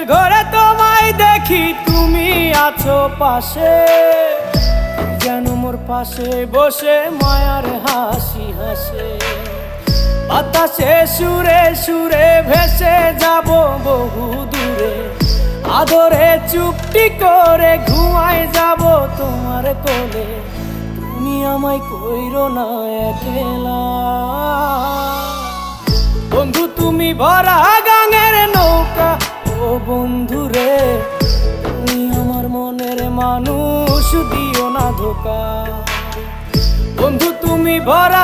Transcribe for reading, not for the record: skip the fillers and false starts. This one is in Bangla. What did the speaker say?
ঘুমের ঘরে তোমায় দেখি, তুমি আছো পাশে, যেন মোর পাশে বসে মায়ার হাসি হাসে। বাতাসে সুরে সুরে ভেসে যাব বহু দূরে, আদরে চুপটি করে ঘুমায় যাব তোমার কোলে। তুমি আমায় কইরো না একলা বন্ধু, তুমি ভরা গাঙের নৌকা। ও বন্ধু রে, তুমি আমার মনের মানুষ, দিও না ধোকা। বন্ধু তুমি ভরা